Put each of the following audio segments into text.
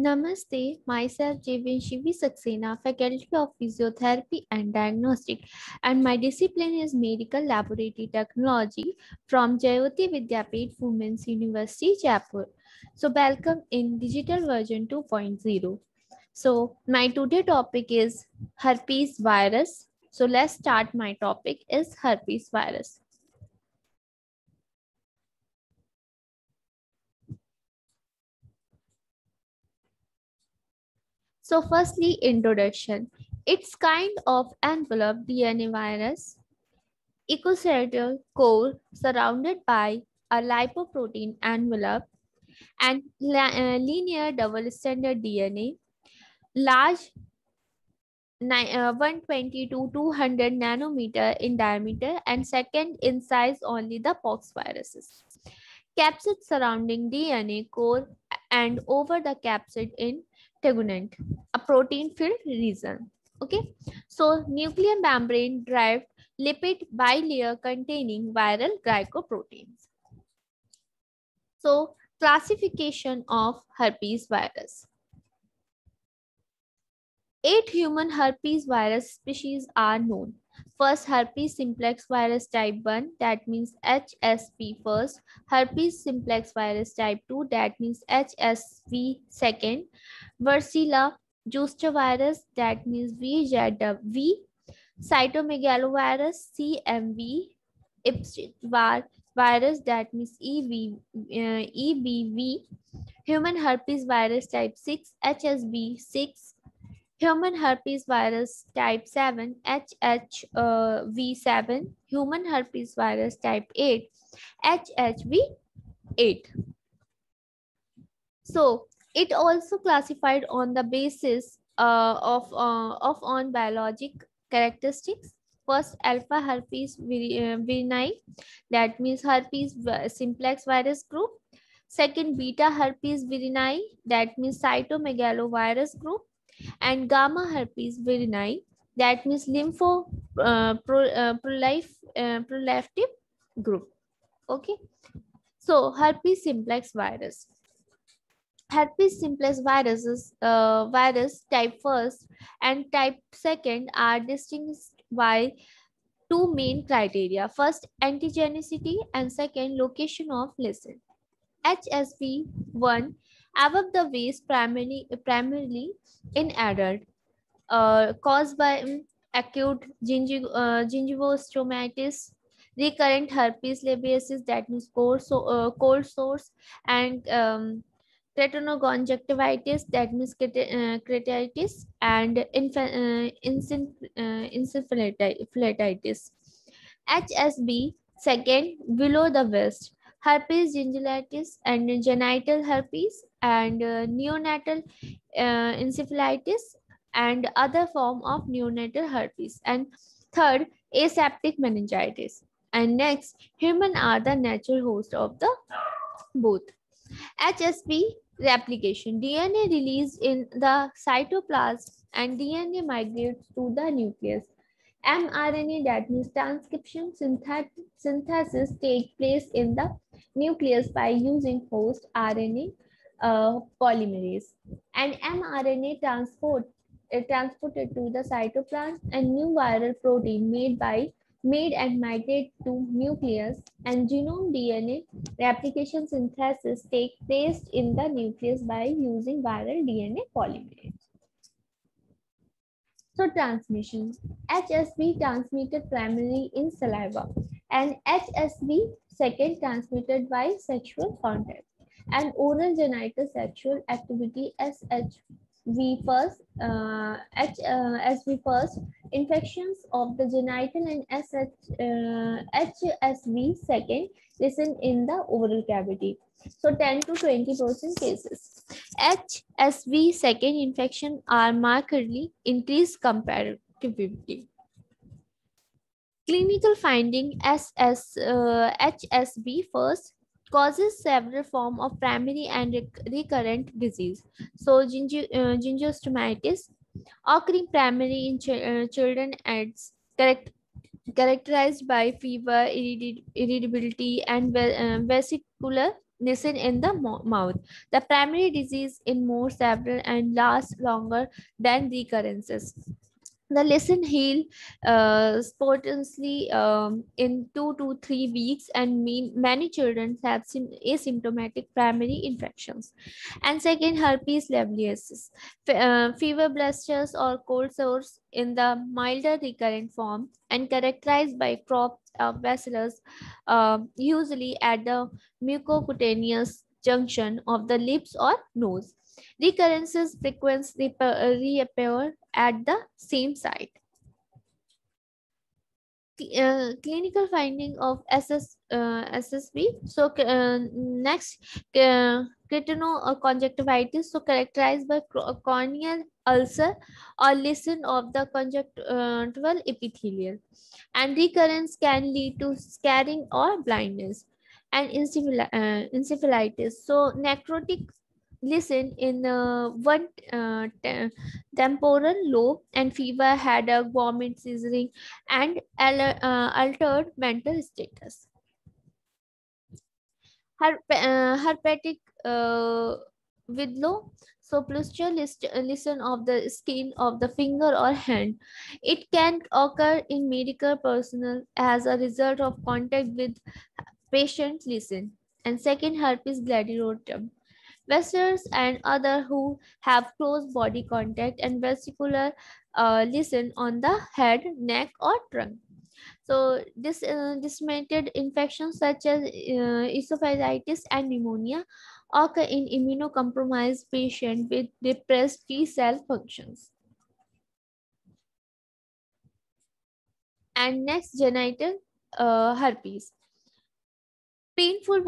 Namaste, myself Jevin Shivi Saxena, Faculty of Physiotherapy and Diagnostic, and my discipline is Medical Laboratory Technology from Jayoti Vidyapith Women's University, Jaipur. So, welcome in Digital Version 2.0. So, my today topic is herpes virus. So, let's start. My topic is herpes virus. So, firstly, introduction. It's kind of envelope DNA virus ecosterial core surrounded by a lipoprotein envelope and linear double-stranded DNA, large 120 to 200 nanometer in diameter and second in size only the pox viruses. Capsid surrounding DNA core and over the capsid in tegument, a protein-filled region. Okay, so nuclear membrane derived lipid bilayer containing viral glycoproteins. So classification of herpes virus. 8 human herpes virus species are known. First, herpes simplex virus type 1, that means HSV first. Herpes simplex virus type 2, that means HSV second. Varicella zoster virus, that means VZV. Cytomegalovirus, CMV. Epstein-Barr virus, that means EBV. Human herpes virus type 6, HSV 6. Human herpes virus type 7, HHV7. Human herpes virus type 8, HHV8. So it also classified on the basis of on biologic characteristics. First, alpha herpes virinae, that means herpes simplex virus group. Second, beta herpes virinae, that means cytomegalovirus group. And gamma herpes virinae, that means proliferative group. Okay, so herpes simplex virus. Herpes simplex viruses, virus type first and type second are distinguished by two main criteria. First, antigenicity, and second, location of lesion. HSV1 above the waist primarily in adult, caused by acute gingivostomitis, recurrent herpes labiasis, that means cold sores, and Tretinogonjectivitis, that means keratitis, and encephalitis. HSB second below the waist, herpes gingivitis and genital herpes, and neonatal encephalitis and other form of neonatal herpes. And third, aseptic meningitis. And next, human are the natural host of the both. HSP replication. DNA released in the cytoplasm and DNA migrates to the nucleus. mRNA, that means transcription synthesis, take place in the nucleus by using host RNA polymerase. And mRNA transported to the cytoplasm and new viral protein made and migrate to nucleus, and genome DNA replication synthesis take place in the nucleus by using viral DNA polymerase. So transmission. HSV transmitted primarily in saliva and HSV second transmitted by sexual contact, and oral genital sexual activity HSV first, HSV first, infections of the genital and HSV second listen in the oral cavity. So 10 to 20% cases. HSV second infection are markedly increased comparatively. Clinical finding HSV first causes several forms of primary and recurrent disease. So gingivitis occurring primarily in children adults, characterized by fever, irritability, and vesicular listen in the mouth. The primary disease in more severe and lasts longer than recurrences. The listen heal spontaneously in 2 to 3 weeks, and many children have asymptomatic primary infections. And second, herpes labialis, fever blisters or cold sores in the milder recurrent form and characterized by cropped bacillus, usually at the mucocutaneous junction of the lips or nose. Recurrences frequently reappear at the same site. Clinical finding of SSB. So next, conjunctivitis. So characterized by corneal ulcer or lesion of the conjunctival epithelial, and recurrence can lead to scarring or blindness. And encephalitis. So necrotic listen in one temporal lobe, and fever, headache, vomit, seizing, and altered mental status. Herpetic widlow. So posture listen of the skin of the finger or hand. It can occur in medical personnel as a result of contact with patient listen. And second, herpes gladirotum. Wrestlers and other who have close body contact and vesicular listen on the head, neck, or trunk. So this disseminated infections such as esophagitis and pneumonia occur in immunocompromised patients with depressed T cell functions. And next, genital herpes. Painful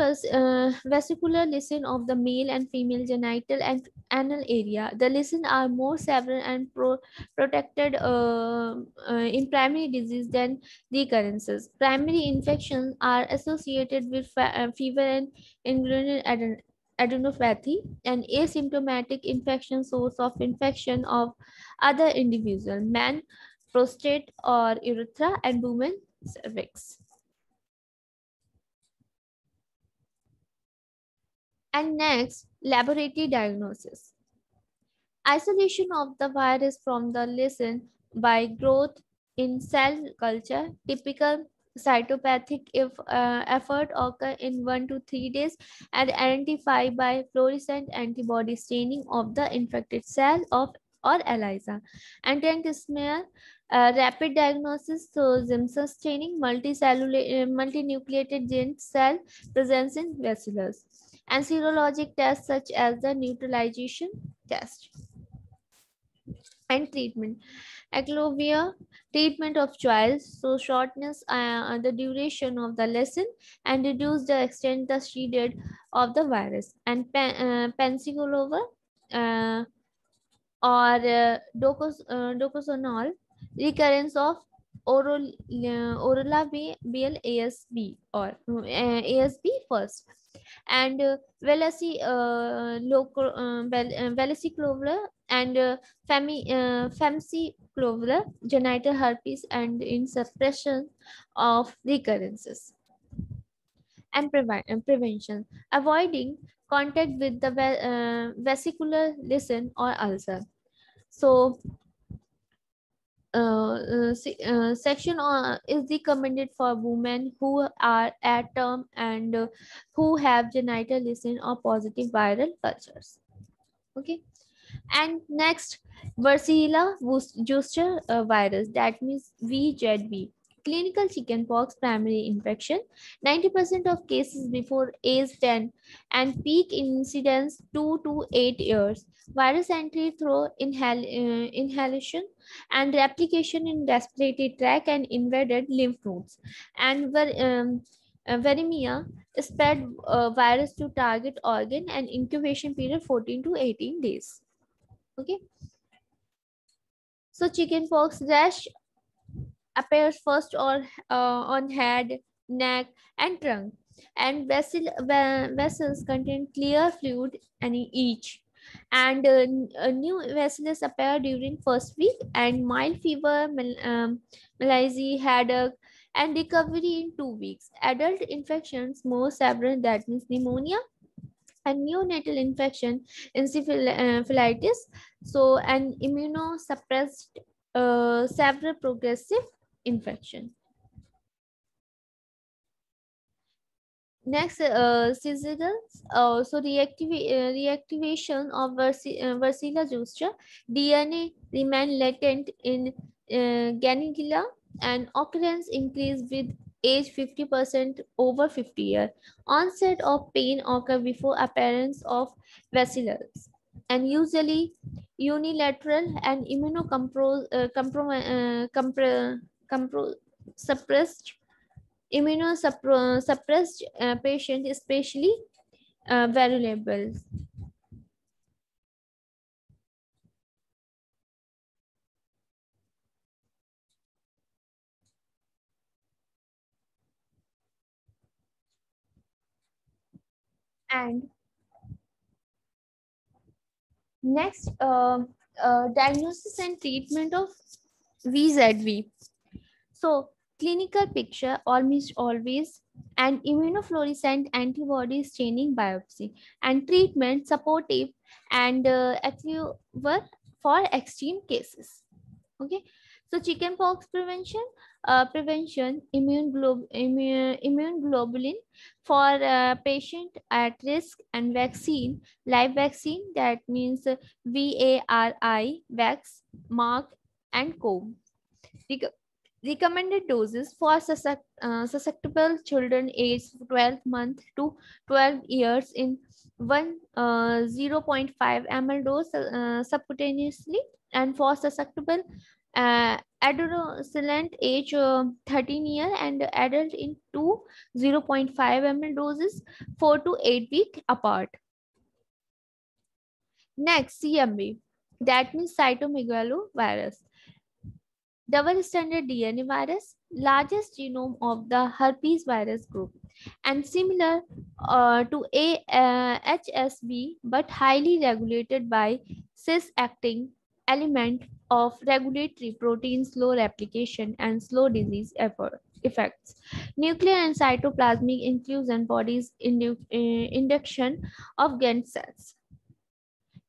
vesicular lesion of the male and female genital and anal area. The lesions are more severe and protected in primary disease than recurrences. Primary infections are associated with fever and inguinal adenopathy, and asymptomatic infection source of infection of other individual, man, prostate or urethra, and women cervix. And next, laboratory diagnosis. Isolation of the virus from the lesion by growth in cell culture. Typical cytopathic if effort occur in 1 to 3 days and identified by fluorescent antibody staining of the infected cell of or ELISA. And then smear rapid diagnosis, so Simpson staining, multicellular, multinucleated gene cell presence in bacillus, and serologic tests such as the neutralization test. And treatment. Aclovia treatment of choice, so shortness the duration of the lesson and reduce the extent the shedded of the virus. And penicillin or docosonol, recurrence of Orla ASB or ASB first. And velociclovir and famciclovir, genital herpes, and in suppression of recurrences. And prevention, avoiding contact with the vesicular lesion or ulcer. So section is recommended for women who are at term and who have genital lesion or positive viral cultures. Okay. And next, Varicella zoster virus, that means VZV. Clinical chickenpox primary infection, 90% of cases before age 10, and peak incidence 2 to 8 years. Virus entry through inhalation and replication in respiratory tract and invaded lymph nodes. And viremia spread virus to target organ and incubation period 14 to 18 days. Okay. So chickenpox rash appears first or on head, neck, and trunk, and vessels contain clear fluid in each. And new vessels appear during first week, and mild fever, malaise, headache, and recovery in 2 weeks. Adult infections more severe, that means pneumonia, and neonatal infection, encephalitis, so an immunosuppressed severe progressive infection. Next, seasonals, so reactivation of Versilla zoster, DNA remain latent in Ganigula, and occurrence increase with age 50% over 50 year. Onset of pain occur before appearance of vessels, and usually unilateral and suppressed immunosuppressed patient, especially vulnerable. And next, diagnosis and treatment of VZV. So, clinical picture almost always an immunofluorescent antibody staining biopsy, and treatment supportive and were for extreme cases. Okay, so chickenpox prevention, immune globulin for patient at risk, and vaccine, live vaccine, that means VARI, vax, mark, and co. Recommended doses for susceptible children aged 12 months to 12 years in one 0.5 ml dose subcutaneously, and for susceptible adolescent age 13 year and adult in two 0.5 ml doses 4 to 8 week apart. Next, CMV, that means cytomegalovirus, double standard DNA virus, largest genome of the herpes virus group, and similar to HSV, but highly regulated by cis-acting element of regulatory protein slow replication and slow disease effects. Nuclear and cytoplasmic inclusion bodies induction of Gantt cells.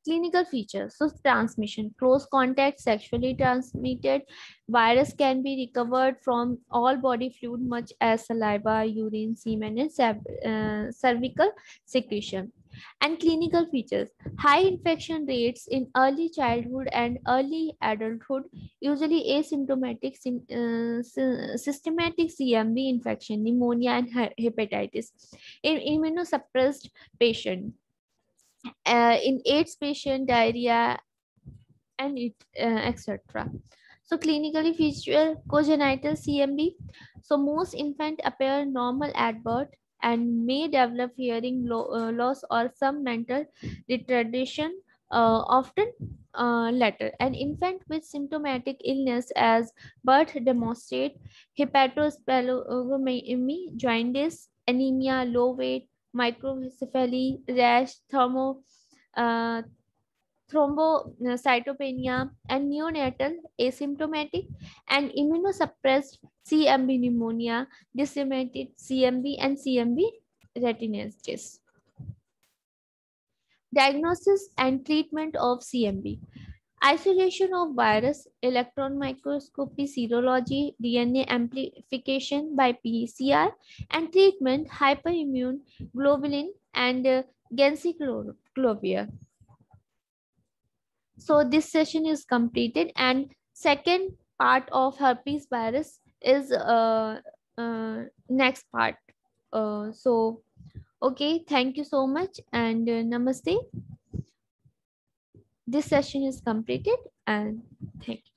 Clinical features. So transmission, close contact, sexually transmitted. Virus can be recovered from all body fluid, much as saliva, urine, semen, and cervical secretion. And clinical features, high infection rates in early childhood and early adulthood, usually asymptomatic, systematic CMV infection, pneumonia, and hepatitis in immunosuppressed patient, in AIDS patient, diarrhea, and etc. So clinically feature congenital CMV. So most infant appear normal at birth and may develop hearing loss or some mental retardation, often later. An infant with symptomatic illness as birth demonstrate hepatospleromegaly, jaundice, anemia, low weight, microcephaly, rash, uh, thrombocytopenia, and neonatal asymptomatic and immunosuppressed CMV pneumonia, disseminated CMV, and CMV retinitis. Diagnosis and treatment of CMV. Isolation of virus, electron microscopy, serology, DNA amplification by PCR, and treatment hyperimmune globulin and ganciclovir. So this session is completed, and second part of herpes virus is next part. So okay, thank you so much, and namaste. This session is completed, and thank you.